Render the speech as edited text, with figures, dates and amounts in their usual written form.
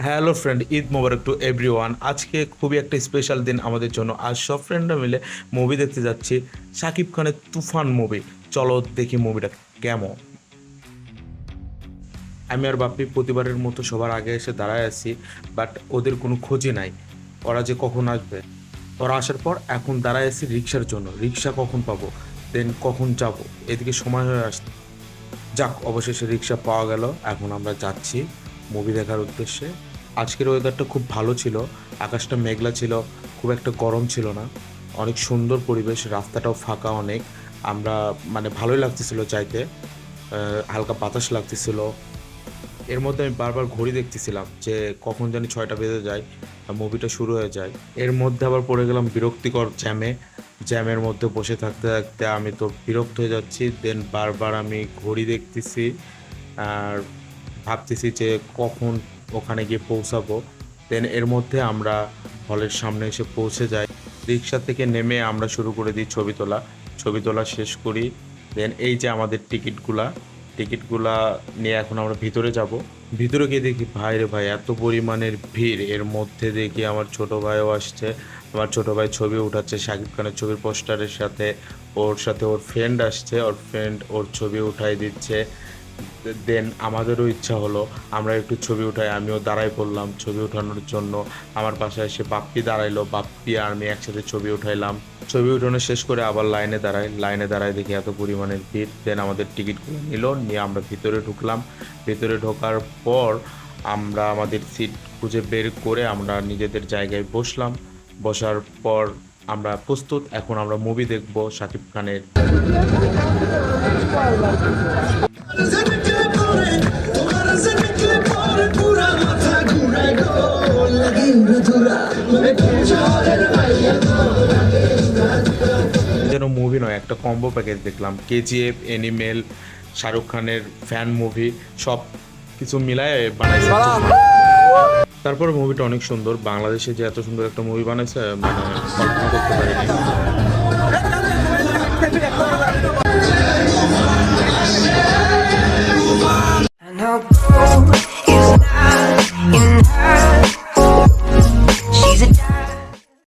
Hello friend, Eid Mubarak to everyone. আজকে খুবই একটা স্পেশাল দিন আমাদের জন্য। আজ সব ফ্রেন্ডরা মিলে মুভি দেখতে যাচ্ছি, শাকিব খানের তুফান মুভি। চলো দেখি মুভিটা কেমন। আমি আর বাপ্পি প্রতিবারের মতো সবার আগে এসে দাঁড়ায় আছি, বাট ওদের কোনো খোঁজই নাই। ওরা যে কখন আসবে, ওরা আসার পর এখন দাঁড়ায় আছি রিক্সার জন্য। রিক্সা কখন পাবো, দেন কখন যাব, এদিকে সময় হয়ে আসছে। যাক, অবশেষে রিক্সা পাওয়া গেল। এখন আমরা যাচ্ছি মুভি দেখার উদ্দেশ্যে। আজকের ওয়েদারটা খুব ভালো ছিল, আকাশটা মেঘলা ছিল, খুব একটা গরম ছিল না। অনেক সুন্দর পরিবেশ, রাস্তাটাও ফাঁকা অনেক। আমরা ভালোই লাগতেছিল যাইতে। হালকা বাতাস লাগতেছিল। এর মধ্যে আমি বারবার ঘড়ি দেখতেছিলাম যে কখন জানি 6টা বেজে যায়, মুভিটা শুরু হয়ে যায়। এর মধ্যে আবার পড়ে গেলাম বিরক্তিকর জ্যামে। জ্যামের মধ্যে বসে থাকতে থাকতে আমি তো বিরক্ত হয়ে যাচ্ছি। দেন বারবার আমি ঘড়ি দেখতেছি আর ভাবতেছি যে কখন ওখানে গিয়ে পৌঁছাবো। দেন এর মধ্যে আমরা হলের সামনে এসে পৌঁছে যাই। রিক্সা থেকে নেমে আমরা শুরু করে দিই ছবি তোলা। ছবি তোলা শেষ করি। দেন এই যে আমাদের টিকিটগুলা নিয়ে এখন আমরা ভিতরে যাব। ভিতরে গিয়ে দেখি ভাই রে ভাই, এত পরিমাণের ভিড়। এর মধ্যে দেখি আমার ছোট ভাইও আসছে। আমার ছোট ভাই ছবি উঠাচ্ছে শাকিব খানের ছবির পোস্টারের সাথে। ওর সাথে ওর ফ্রেন্ড আসছে, ওর ফ্রেন্ড ওর ছবি উঠাই দিচ্ছে। দেন আমাদেরও ইচ্ছা হলো আমরা একটু ছবি উঠাই। আমিও দাঁড়াই পড়লাম ছবি ওঠানোর জন্য। আমার পাশে এসে বাপ্পি দাঁড়াইলো, বাপ্পি আর আমি একসাথে ছবি উঠাইলাম। ছবি উঠানো শেষ করে আবার লাইনে দাঁড়ায় দেখি এত পরিমাণের ভিড়। দেন আমাদের টিকিটগুলো নিল, নিয়ে আমরা ভিতরে ঢুকলাম। ভিতরে ঢোকার পর আমরা আমাদের সিট খুঁজে বের করে আমরা নিজেদের জায়গায় বসলাম। বসার পর আমরা প্রস্তুত, এখন আমরা মুভি দেখব শাকিব খানের। যেন মুভি নয়, একটা কম্বো প্যাকেজ দেখলাম। কেজিএফ, এনিমেল, শাহরুখ খানের ফ্যান মুভি, সব কিছু মিলায় বানাইছে তুফান। তারপরে মুভিটা অনেক সুন্দর। বাংলাদেশে যে এত সুন্দর একটা মুভি বানাইছে কল্পনা করতে পারিনি।